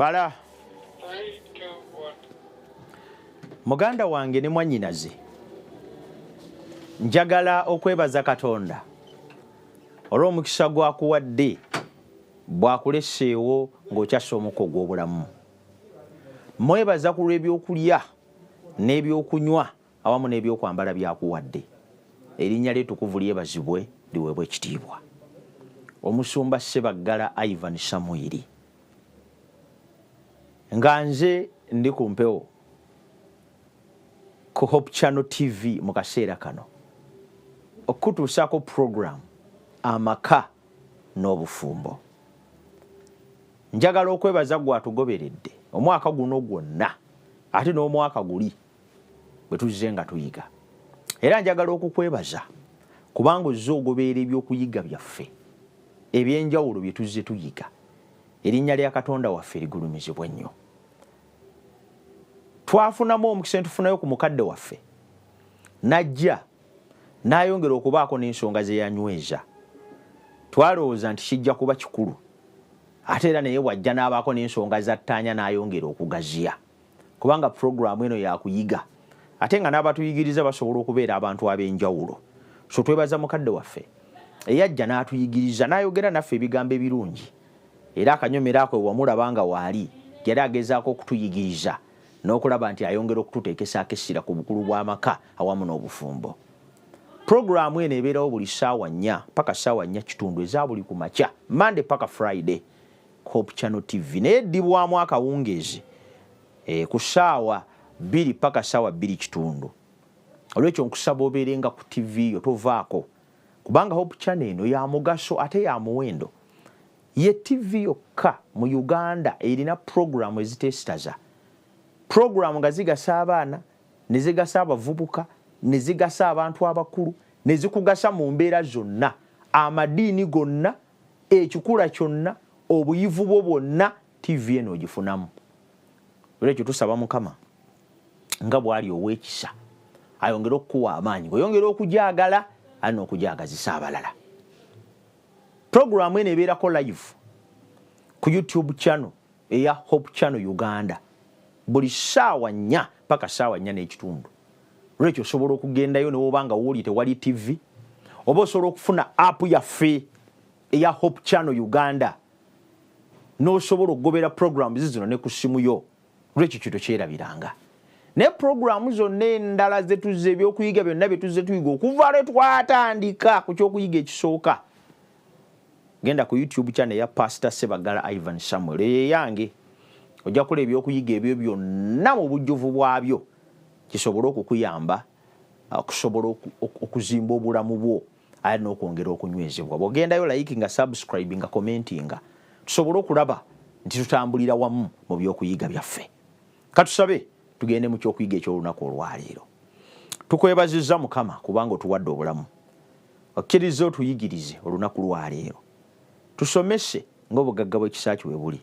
Bala. Muganda wange ne mwannyinaze. Njagala okwebaza Katonda olw'omukisa gwakuwadde bwakuleseewo ng'okyassa omukka ogw'obulamu. Mwebaza ku lw'ebyokulya n'ebyokunywa awamu n'ebyokwambala byakuwadde. Erinnya ly'ettukuvu lyebazibwe liweebwe ekitiibwa. Omusumba Ssebaggala Ivan Samuel. Nga nze ndi ku mpewo ku Hope Channel TV mu kaseera kano okutuusaako program amaka n'obufumbo. Njagala okwebaza gwatugoberedde omwaka guno gwonna ate n'omwaka guli bwe tuzze nga tuyiga. Era njagala okukwebaza kubanga ozze ogoberera ebyokuyiga byaffe ebyenjawulo bye tuzze tuyiga. Erinnya lya Katonda waffe ligulumizibwe nnyo. Twafunamu omukisa entufunayo ku mukadde waffe najja n'ayongera okubaako n'ensonga ze yanyweza. Twalowooza nti kijja kuba kikulu ate era naye wajja n'abaako n'ensonga zattaanya n'ayongera okugaziya kubanga puroguramu eno yakuyiga ate nga n'abatuyigiriza basobola okubeera abantu ab'enjawulo. So twebaza mukadde waffe eyajja n'atuyigiriza n'ayogera naffe ebigambo ebirungi era akanyomero ako wamulaba nga waali yali agezaako okutuyigiriza n'okulaba nti ayongera okututeekesaako essira ku bukulu bw'amaka awamu n'obufumbo. Puroguramu eno ebeerawo buli ssaawa 4 paka ssaawa 4:30 eza buli ku makya Monday paka Friday Hope Channel TV naye eddibwamu akawungeezi ku ssaawa 2 paka ssaawa 2:30. Olwekyo nkusaba obeerenga ku TV yo tovaako kubanga Hope Channel eno ya mugaso ate ya muwendo. Ye TV yokka mu Uganda erina puroguramu eziteesitaza. Puroguramu nga zigasa abaana ne zigasa abavubuka ne zigasa abantu abakulu ne zikugasa mu mbeera zonna, amadiini gonna, ekikula kyonna, obuyivu bwo bwonna TV eno ogifunamu. Olwekyo tusaba Mukama nga bw'ali ow'ekisa ayongera okukuwa amaanyi oyongera okugyagala ali n'okugyagazisa abalala. Puroguramu eno ebeerako live ku YouTube channel eya Hope Channel Uganda buli ssaawa 4 paka ssaawa 4:30. Olwekyo osobola okugendayo newoba nga wooli tewali TV oba osobola okufuna app yaffe eya Hope Channel Uganda n'osobola okugobera puroguramu zino ne ku ssimu yo. Olwekyo kito kyerabiranga ne puroguramu zonna endala ze tuzze ebyokuyiga byonna bye tuzze tuyiga okuva lwe twatandika ku kyokuyiga ekisooka. Genda ku YouTube channel ya Pastor Ssebaggala Ivan Samuel eyange ojja kula ebyokuyiga ebyo byonna mu bujjuvu bwabyo kisobola okukuyamba okusobola okuzimba obulamu bwo ate n'okwongera okunywezebwa. Bw'ogendayo like nga subscribe nga commenting tusobola okulaba nti tutambulira wamu mu byokuyiga byaffe. Katusabe tugende mu kyokuyiga eky'olunaku olwaleero. Tukwebazizza Mukama kubanga otuwadde obulamu. Okkiriza otuyigirize olunaku lwaleero. Tusomese ng'obugagga bw'ekisa kyo bwe buli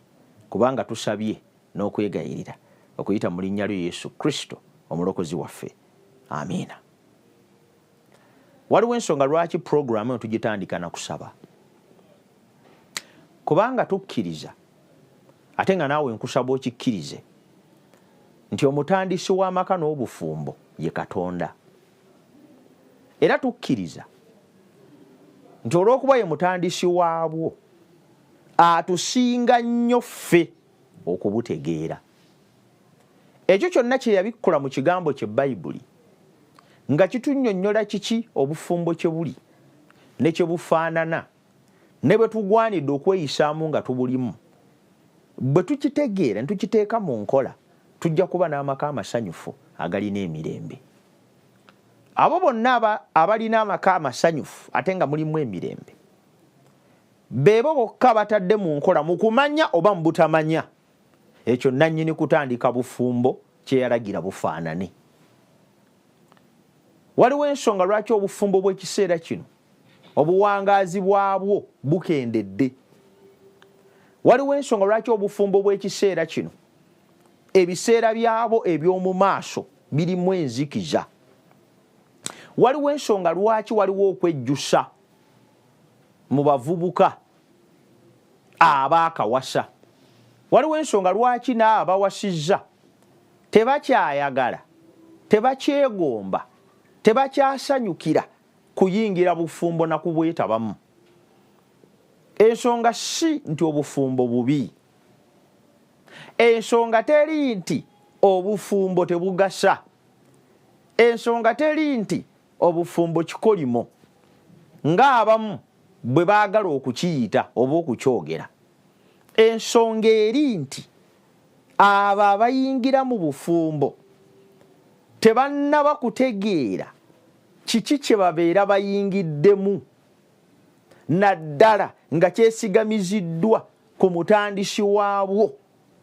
kubanga tusabye n'okwegayirira okuyita mu linnya lya Yesu Kristo omulokozi waffe. Amiina. Waliwo ensonga lwaki puroguramu eno tugitandika na kusaba. Kubanga tukkiriza ate nga naawe nkusaba okikkirize nti omutandisi w'amaka n'obufumbo ye Katonda. Era tukkiriza nti olw'okuba ye mutandisi waabwo atusinga nnyo ffe okubutegeera. Ekyo kyonna kye yabikkola mu kigambo kye Bayibuli nga kitunnyonnyola kiki obufumbo kye buli ne kye bufaanana ne bwe tugwanidde okweyisaamu nga tubulimu. Bwe tukitegeera ne tukiteeka mu nkola tujja kuba n'amaka amasanyufu agalina emirembe. Abo bonna abalina amaka amasanyufu ate nga mulimu emirembe beebo bokka batadde mu nkola mu kumanya oba mu butamanya ekyo nannyini kutandika bufumbo kye yalagira bufaanane. Waliwo ensonga lwaki obufumbo bw'ekiseera kino obuwangaazi bwabwo bukendedde. Waliwo ensonga lwaki obufumbo bw'ekiseera kino ebiseera byabo eby'omu maaso birimu enzikiza. Waliwo ensonga lwaki waliwo okwejjusa mu bavubuka abaakawasa waliwo ensonga lwaki n'abawasizza tebakyayagala tebakyegomba tebakyasanyukira kuyingira bufumbo na kubwetabamu. Ensonga si nti obufumbo bubi, ensonga teri nti obufumbo tebugasa, ensonga teri nti obufumbo kikolimo ng'abamu bwe baagala okukiyita oba okukyogera. Ensonga eri nti abo abayingira mu bufumbo tebannaba kutegeera kiki kye babeera bayingiddemu, naddala nga kyesigamiziddwa ku mutandisi waabwo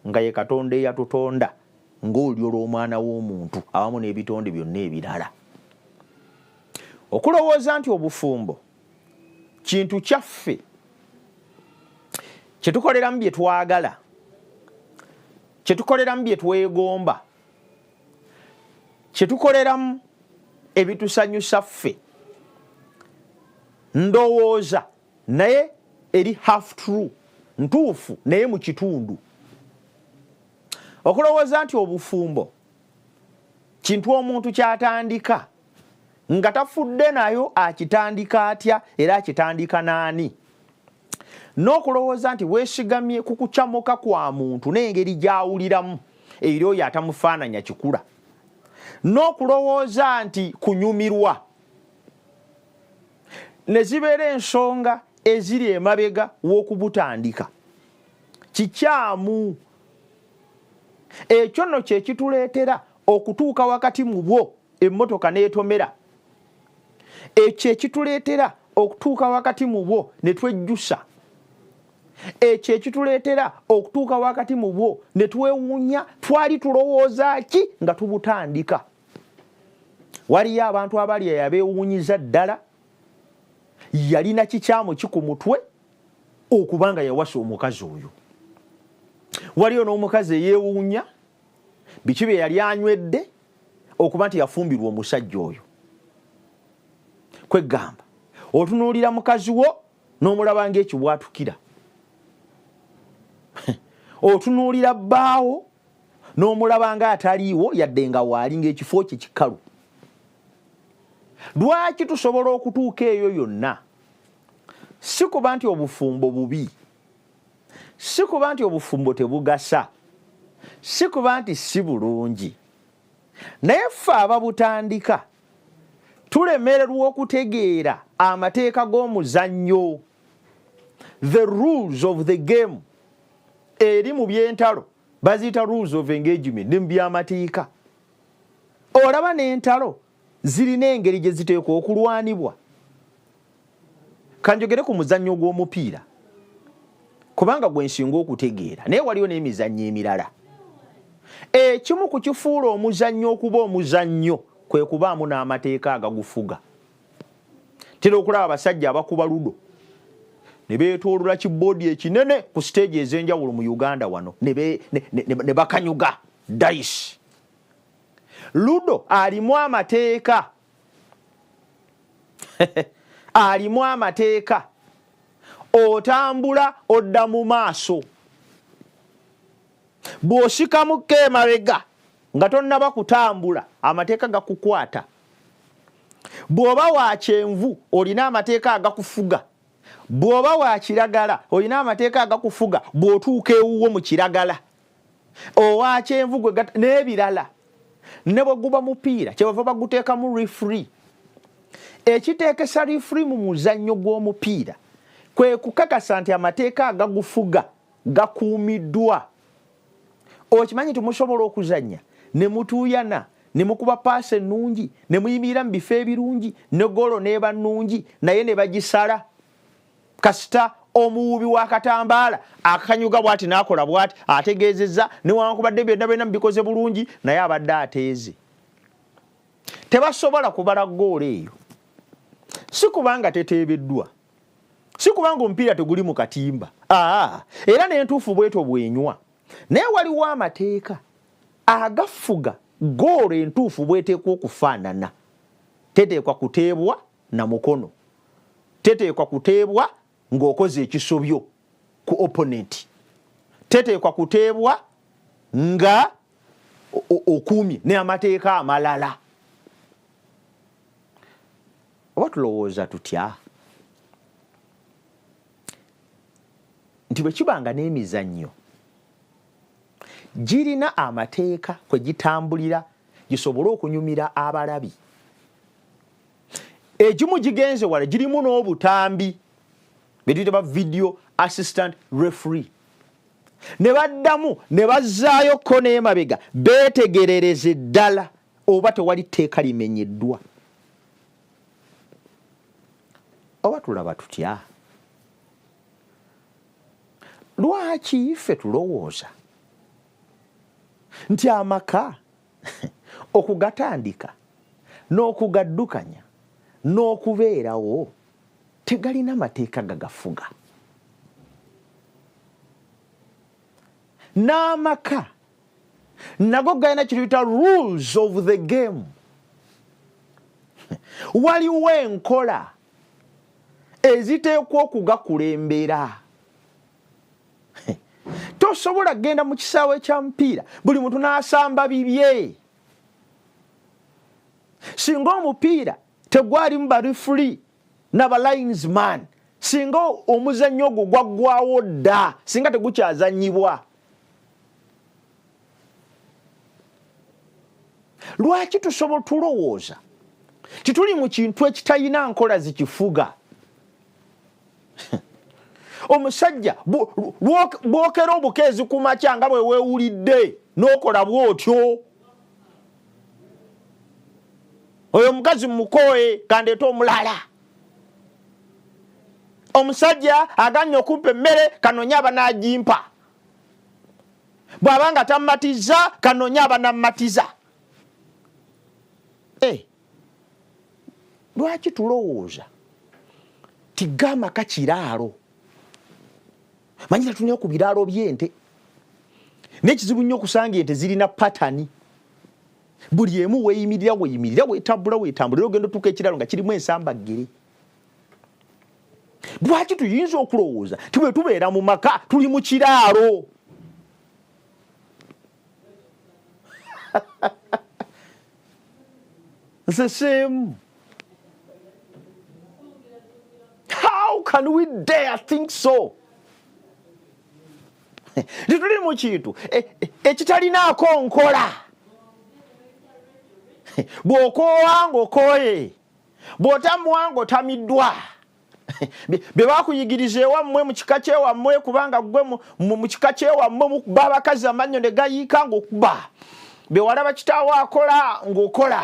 nga ye Katonda eyatutonda ng'olyo lw'omwana w'omuntu awamu n'ebitonde byonna ebirala. Okulowooza nti obufumbo kintu kyaffe kye tukoleramu bye twagala, kye tukoleramu bye twegomba, kye tukoleramu ebitusanyusa ffe, ndowooza naye eri half true, ntuufu naye mu kitundu. Okulowooza nti obufumbo kintu omuntu kyatandika nga tafudde nayo akitandika atya era akitandika n'ani, n'okulowooza nti weesigamye ku kucamuka kwa muntu n'engeri gy'awuliramu eri oyo atamufaananya kikula, n'okulowooza nti kunyumirwa ne zibeera ensonga eziri emabega w'okubutandika, kikyamu. Ekyo nno kye kituleetera okutuuka wakati mu bwo emmotoka n'etomera, ekyo ekituleetera okutuuka wakati mu bwo ne twejjusa, ekyo ekituleetera okutuuka wakati mu bwo ne twewuunya twali tulowooza ki nga tubutandika. Waliyo abantu abali yabeewuunyiza ddala, yalina kikyamu ki ku mutwe okubanga yawasa omukazi oyo. Waliyo n'omukazi eyeewuunya biki bye yali anywedde okuba nti yafumbirwa omusajja oyo. Kwegamba otunuulira mukazi wo n'omulaba ng'ekibwatukira, otunuulira bbaawo n'omulaba nga ataliiwo yadde nga waali ng'ekifo kye kikalu. Lwaki tusobola okutuuka eyo yonna? Si kuba nti obufumbo bubi, si kuba nti obufumbo tebugasa, si kuba nti si bulungi, naye ffe ababutandika tulemererwa okutegeera amateeka g'omuzannyo, the rules of the game. Eri mu by'entalo baziyita rules of engagement ne mu by'amateeka. Olaba n'entalo zirina engeri gye ziteekwa okulwanibwa. Kanjogere ku muzannyo gw'omupiira kubanga gwe nsinga okutegeera, naye waliyo n'emizannyo emirala. Ekimu ku kifuula omuzannyo okuba omuzannyo kwe kubaamu n'amateeka agagufuga. Tera okulaba abasajja abakuba ludo ne beetoolola kiboodi ekinene ku siteegi ez'enjawulo mu Uganda wano ne bakanyuga dice. Ludo alimu amateeka alimu amateeka. Otambula odda mu maaso, bw'osikamuka emabega nga tonnaba kutambula amateeka gakukwata. Bw'oba wa kyenvu olina amateeka agakufuga, bw'oba wa kiragala olina amateeka agakufuga bw'otuuka ewuwo mu kiragala. Owa kyenvu gwe n'ebirala. Ne bwe guba mupiira kyebava baguteekamu referee. Ekiteekesa referee mu muzannyo gw'omupiira kwe kukakasa nti amateeka agagufuga gakuumiddwa. Okimanyi nti musobola okuzannya ne mutuuyana ne mukuba paasi ennungi ne muyimirira mu bifo ebirungi ne golo n'eba nnungi naye ne bagisala kasita omuwubi w'akatambaala akanyuga bw'ati n'akola bw'ati ategeezezza newankubadde byonna byonna bikoze bulungi naye abadde ateeze. Tebasobola kubala ggoolo eyo. Si kubanga teteebeddwa, si kubanga omupiira teguli mu katimba, era n'entuufu bwetyo bwenywa, naye waliwo amateeka agafuga ggoolo entuufu bweteekwa okufaanana. Teteekwa kuteebwa na mukono, teteekwa kuteebwa ng'okoze ekisobyo ku opponent, teteekwa kuteebwa nga okuumye n'amateeka amalala. Oba tulowooza tutya nti bwe kibanga n'emizannyo girina amateeka kwe gitambulira gisobole okunyumira abalabi, egimu gigenze wala girimu n'obutambi betuyita ba video assistant referee, ne baddamu ne bazzaayo ko n'emabega beetegerereze ddala oba tewali tteeka limenyeddwa. Oba tulaba tutya lwaki ffe tulowooza nti amaka okugatandika n'okugaddukanya n'okubeerawo tegalina mateeka gagafuga, n'amaka nago galina kiruyita rules of the game. Waliwo enkola eziteekwa okugakulembera. Tosobola genda mu kisaawe kya mupiira buli muntu n'asamba bibye. Singa omupiira tegwalimu ba referee n'aba linesman, singa omuzannyo ogwo gwaggwawo dda, singa tegukyazannyibwa. Lwaki tusobola tulowooza tituli mu kintu ekitalina nkola zikifuga? Omusajja bwokera obukeezi ku makya nga bwe weewulidde n'okola bw'otyo, oyo mukazi mukooye kandeeta omulala. Omusajja aganya okumpa emmere kanoonya abanaagimpa, bw'abanga tammatiza kanoonya abanammatiza. Lwaki tulowooza tigamaka kiraalo? Manyira tunya ku biraalo by'ente n'ekizibu nnyo okusanga ente zirina patani, buli emu weeyimirira weetambulira ogenda otuuka ekiraalo nga kirimu ensambaggere. Lwaki tuyinza okulowooza ti bwe tubeera mu maka tuli mu kiraalo? It's the same. How can we dare think so? Tituli mu kintu ekitalinaako nkola. Bw'okoowa ng'okooye, bw'otamuwa ng'otamiddwa. Be baakuyigiriza ewammwe mu kika ky'ewammwe kubanga gwe mu kika ky'ewammwe mukuba abakazi amannyo ne gayiika ng'okuba. Be walaba kitaawo akola ng'okola.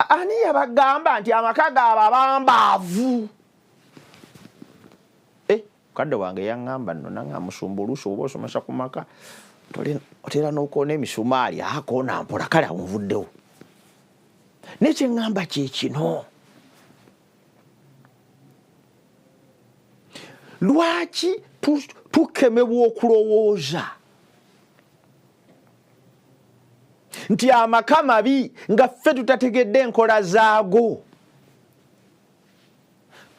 Ani yabagamba nti amaka gaabo abambaavu? Kadde wange yaŋŋamba nno nange amusumba oluusi oba osomesa ku maka otera n'okoona emisumaali akoona mpola kale awunvuddewo. Nekyeŋŋamba kye kino, lwaki tukemebwa okulowooza nti amaka mabi nga ffe tutategedde enkola zaago?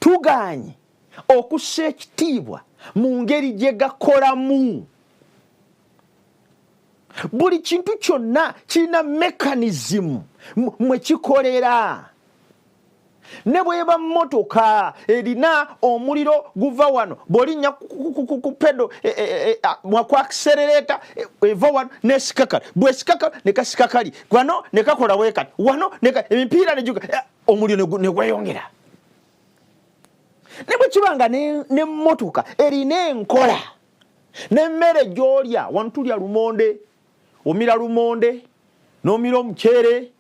Tuganye okussa ekitiibwa mu ngeri gye gakolamu. Buli kintu kyonna kirina mekanizimu mwe kikolera. Ne bweba mmotoka erina omuliro guva wano, bw'olinnya ku pedo ku accelerator eva wano nesikakala, bw'esikakala ne kasikakali, wano ne kakola weekati, wano emipiira ne juga omuliro ne gweyongera. Ne bwe kibanga n'emmotoka erina enkola, n'emmere gy'olya, wano tulya lumonde, omira lumonde, n'omira omuceere,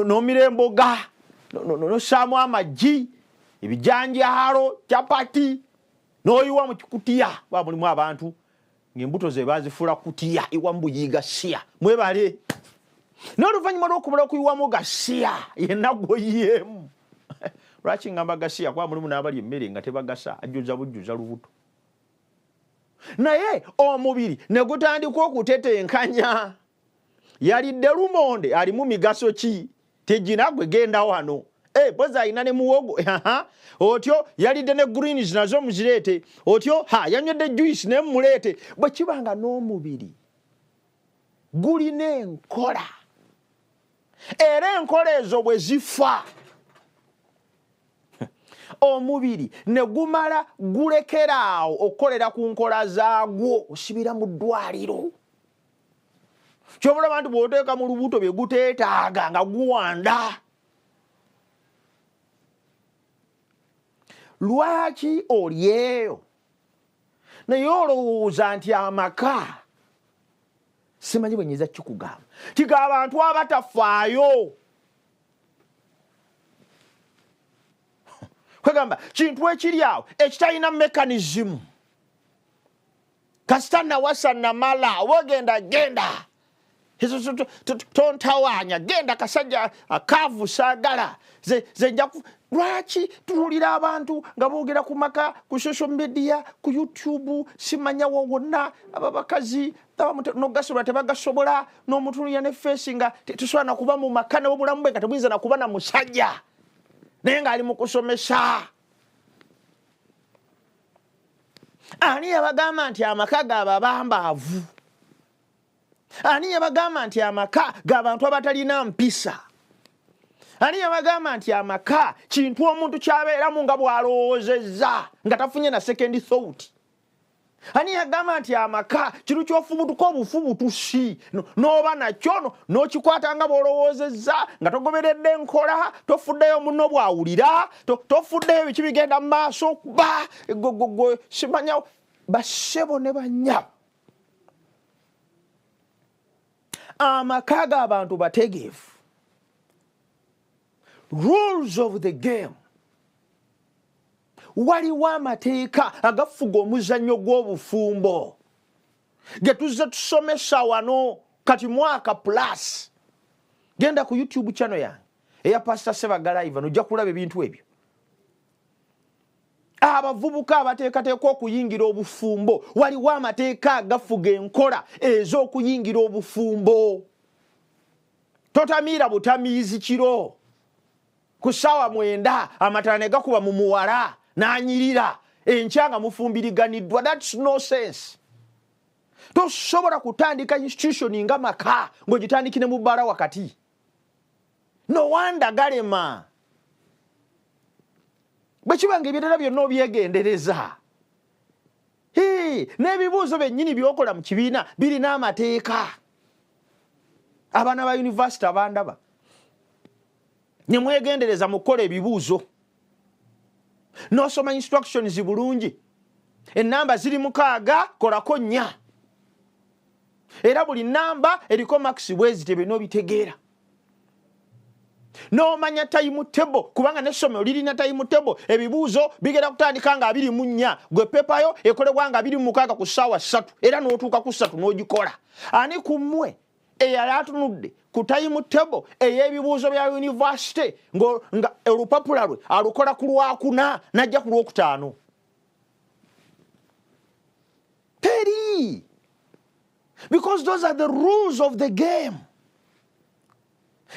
n'omira emboga, n'ossaamu amagi, ebijanjaalo, capati, n'oyiwa mu kikutiya. Kuba mulimu abantu ng'embuto ze bazifuula kutiya, iwamu buyiga siya, mwebale. N'oluvannyuma lw'okumala okuyiwamu gasiya, yenna gw'oyiyeemu. Lwaki ngamba gasiya? Kuba mulimu n'abali emmere nga tebagasa, ajjuza bujjuza lubuto. Naye omubiri ne gutandika okutetenkanya. Yalidde lumonde alimu migaso ki? Tegina gwe genda wano. boza alina ne muwogo otyo yalidde ne greens nazo muzirete otyo yanywedde juice ne mulete bwe kibanga n'omubiri gulina enkola era enkola ezo bwe zifa omubiri ne gumala gulekeraawo okukolera ku nkola zaagwo osibira mu ddwaliro kyobulaba nti bw'oteeka mu lubuto bye guteetaaga nga guwanda. Lwaki oli eyo naye olowooza nti amaka simanyi bwe nyiza kikugamba tiga abantu abatafaayo kwegamba kintu ekiri awo ekitalina mekanizmu kasita nawasa namala genda tontawanya genda kasajja akaavu saagala ze njaku. Lwaki tuwulira abantu nga boogera ku maka ku social media ku YouTube simanyawo wonna ababakazi nogasobola tebagasobola n'omutunulira ne face nga tusobola na kuba mu maka n'obulamu bwe nga tebuyinza na kuba na musajja naye ng'ali mu kusomesa. Ani yabagamba nti amaka g'ababambaavu? Ani yabagamba nti amaka g'abantu abatalina mpisa? Ani yabagamba nti amaka kintu omuntu kyabeeramu nga bw'alowoozezza nga tafunye na second thought? Ani yagamba nti amaka kintu ky'ofubutuka obufubutusi n'oba nakyo n'okikwata nga bw'olowoozezza nga togoberedde enkola tofuddeyo munno bw'awulira tofuddeyo biki bigenda mu maaso okuba simanyawo bassebo ne bannyabo. Amaka g'abantu bategeevu. Rules of the game. Waliwo amateeka agafuga omuzannyo gw'obufumbo ge tuzze tusomesa wano kati mwaka plus. Genda ku YouTube channel yange eya Pastor Sebaga Live nojja kulaba ebintu ebyo. Abavubuka abateekateeka okuyingira obufumbo waliwo amateeka agafuga enkola ez'okuyingira obufumbo. Totamiira butamiizi kiro ku ssaawa 9 amatala ne gakuba mu muwala n'anyirira enkya nga mufumbiriganiddwa. That's no sense. Tosobola kutandika institution nga maka ng'ogitandikire mu bbala wakati. No wonder galema. Bwe kibanga ebirala byonna obyegendereza. N'ebibuuzo byennyini by'okola mu kibiina birina amateeka. Abaana ba university abandaba ne mwegendereza mu kukola ebibuuzo. N'osoma instructions bulungi. Ennamba ziri 6 kolako 4. Era buli namba eriko max bwezitebe n'obitegeera. N'omanya time table kubanga n'essomero lirina time table ebibuuzo bigenda kutandika nga 24 gwe pepayo ekolebwa nga 26 ku ssaawa 3 era n'otuuka ku 3 n'ogikola. Ani ku mmwe eyali atunudde ku time table ey'ebibuuzo bya university nga olupapula lwe alukola ku Lwakuna n'ajja ku Lwokutaano? Teri. Because those are the rules of the game.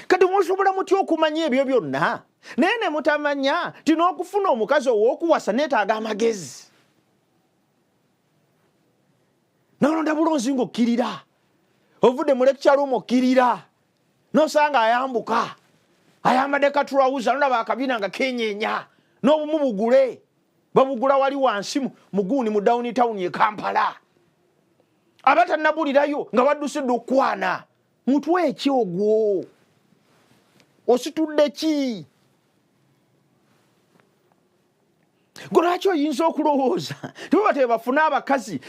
Kati musobola mutya okumanya ebyo byonna naye ne mutamanya ti n'okufuna omukazi ow'okuwasa neetaaga amagezi. N'olonda bulonzi ng'okkirira ovudde mu lecture room okkirira n'osanga ayambuka ayambadde katulawuza nolaba akabiina nga kenyeenya n'obumu bugule babugula wali wansi muguuni mu downtown ye Kampala abatannabulirayo nga baddusidde okwana. Mutwe ki ogwo? Ositudde ki? Lwaki oyinza okulowooza tebabate bafuna abakazi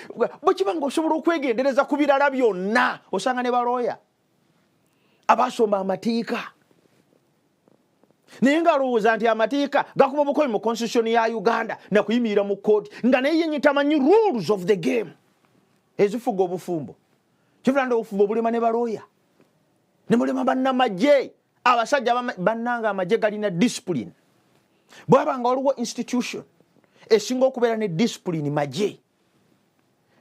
bwe kiba nga osobola okwegendereza ku birala byonna osanga ne balooya abasomba amateeka naye ng'alowooza nti amateeka gakuba bukomi mu constitution ya Uganda nakuyimirira mu kooti nga naye yennyini tamanyi rules of the game ezifuga obufumbo. Kivulanda obufumbo bulema ne balooya ne mulema bannamagye abasajja bannanga amagye galina discipline. Bwaba nga waliwo institution esinga okubeera ne discipline magye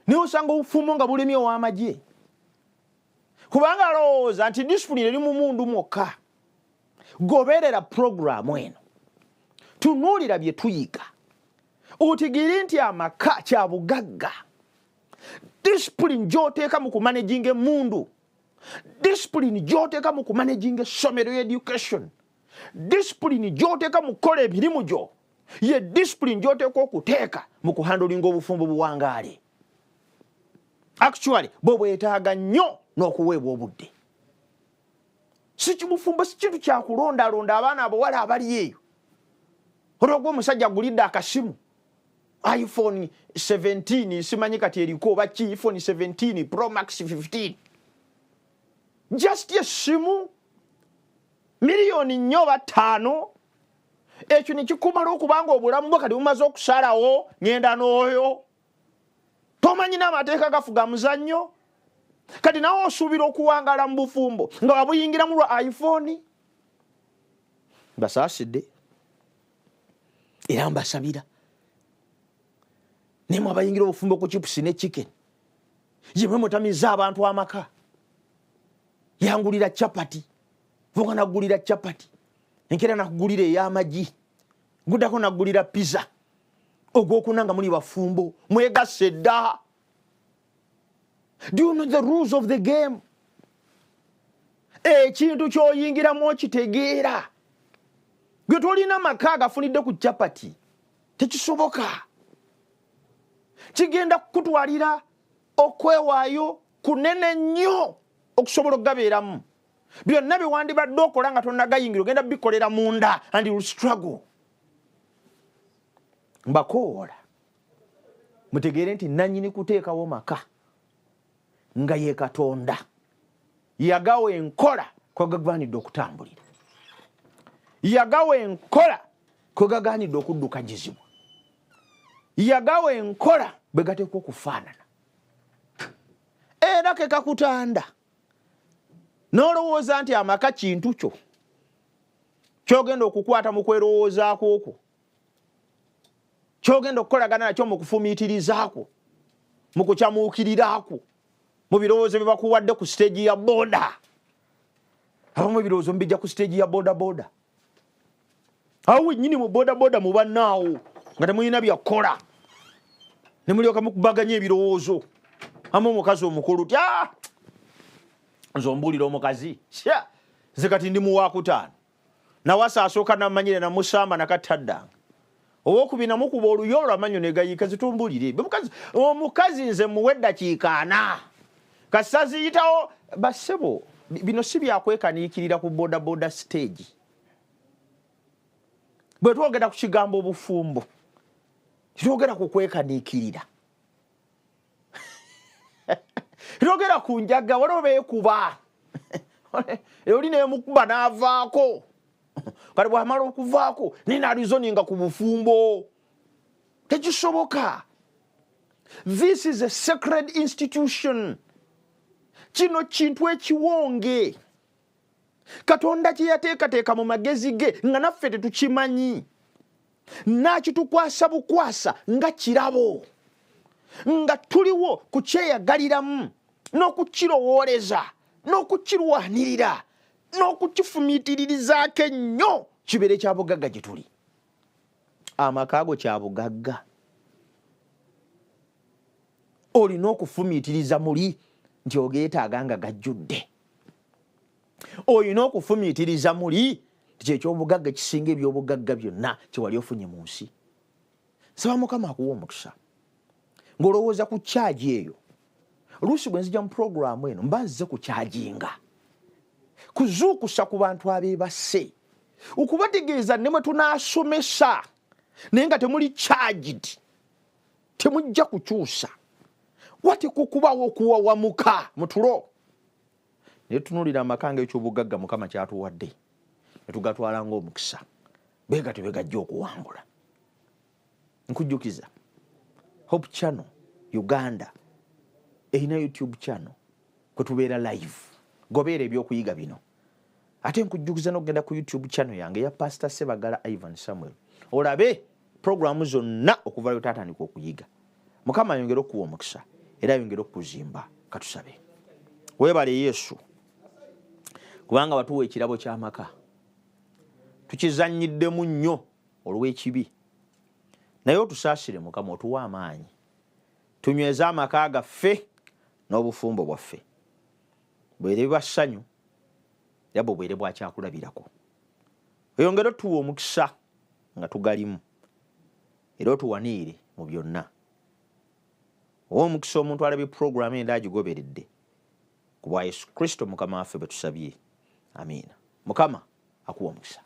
naye osanga obufumbo nga bulemye ow'amagye kubanga alowooza nti discipline eri mu mundu mwokka. Goberera programu eno tunuulira bye tuyiga otegeere nti amaka kya bugagga. Discipline gy'oteeka mu kumanaginga emmundu, discipline gy'oteeka mu kumanaginga essomero education, discipline gy'oteeka mu kukola emirimu gyo, ye discipline gy'oteeka okuteeka mu kuhandolinga obufumbo buwangaale. Actually bo bwetaaga nnyo n'okuweebwa obudde. Si kibufumbo si kintu kyakulondalonda abaana abawala abali eyo. Olwogwa omusajja agulidde akasimu iPhone 17 simanyi kati eriko oba ki, iPhone 17 Pro Max 15. Just esimu miliyoni nnyo oba 5. Ekyo ne kikumala okubanga obulamu bwo kati bumaze okusalawo ngenda n'oyo. Tomanyi n'amateeka gafuga muzannyo. Kati nawe osuubira okuwangala mu bufumbo nga wabuyingiramu lwa iPhone. Basaasidde era mbasabira nemwe abayingira obufumbo ku chipusi ne chicken yemwe mutamiza abantu amaka. Yangulira chapati vuga nagulira chapati enkera nakugulira ey'amagi gudako nagulira pizza ogwokunanga muli bafumbo mwegase dda. Do you know the rules of the game? Ekintu kyoyingiramu okitegeera. Gwe tolina maka agafunidde ku chapati tekisoboka. Kigenda kukutwalira okwewaayo kunene nnyo okusobola okugabeeramu. Byonna bye wandibadde okola nga tonnagayingira ogenda bikolera munda and you will struggle. Mbakoola mutegeere nti nannyini kuteekawo maka nga ye Katonda yagawa enkola kwe gagwanidde okutambulira, yagawa enkola kwe gagaanidde okuddukanyizibwa, yagawa enkola bwe gateekwa okufaanana. Era ke kakutanda n'olowooza nti amaka kintu kyo kyogenda okukwata mu kwerowoozaako okwo, kyogenda okukolagana nakyo mu kufumiitirizaako, mu kukyamuukiriraako, mu birowoozo bye bakuwadde ku stage ya boda. Abamu ebirowoozo mbijja ku stage ya boda boda. Awo wennyini mu boda boda mu bannaawo nga temulina byakola ne mulyoka mukubaganya ebirowoozo. Amu omukazi omukulu tya nze ombuulira omukazi nze kati ndi mu wakutaano nawasa asooka nammanyire namusamba nakataddanga owokubiri namukuba oluyo olwamanyo negayiika zitumbulire omukazi nze muwe eddakiika 4 kasaziyitawo basebo. Bino si byakwekaniikirira ku boda boda stage. Bwe twogera ku kigambo obufumbo twogera ku kwekaniikirira, twogera ku njaga waliwo beekuba oli neemukuba n'avaako kale bw'amala okuvaako ninaalizoninga ku bufumbo. Tekisoboka. This is a sacred institution. Kino kintu ekiwonge Katonda kye yateekateeka mu magezi ge nga naffe tetukimanyi, nakitukwasa bukwasa nga kirabo, nga tuliwo kukyeyagaliramu n'okukirowooleza n'okukirwanirira n'okukifumiitiririzaako ennyo kibeere kya bugagga gye tuli. Amaka ago kya bugagga. Olina okufumiitiriza muli nti ogeetaaga nga gajjudde. Olina okufumiitiriza muli nti kyekyobugagga kisinga ebyobugagga byonna kyewali ofunye mu nsi. Nsaba Mukama akuwa omukisa ng'olowooza ku kyaji eyo. Oluusi bwe nzija mu puroguramu eno mba nzize ku kyajinga, kuzuukusa ku bantu abeebase, okubategeeza ne mwe tunaasomesa naye nga temuli charged, temujja kukyusa, watekukubawo okuwawamuka mu tulo. Naye tunuulira amaka ng'ekyobugagga Mukama kyatuwadde ne tugatwala ng'omukisa, bwe gatyo bwe gajja okuwangula. Nkujjukiza Hope Channel Uganda erina YouTube channel kwe tubeera live, gobeera ebyokuyiga bino. Ate nkujjukiza n'okugenda ku YouTube channel yange ya Pastor Sebagala Ivan Samuel olabe programu zonna okuva lwe tatandika okuyiga. Mukama ayongere okuwa omukisa era ayongere okuzimba. Katusabe. Weebale Yesu kubanga watuwa ekirabo ky'amaka, tukizannyiddemu nnyo olw'ekibi naye otusaasire Mukama otuwa amaanyi tunyweze amaka gaffe n'obufumbo bwaffe bwere biba ssanyu era bwere bwakyakulabirako oyongere otuwa omukisa nga tugalimu era otuwaniire mu byonna owa omukisa omuntu alabye puroguramu enda agigoberedde ku bwa Yesu Kristo Mukama waffe bwe tusabye amiina. Mukama akuwa omukisa.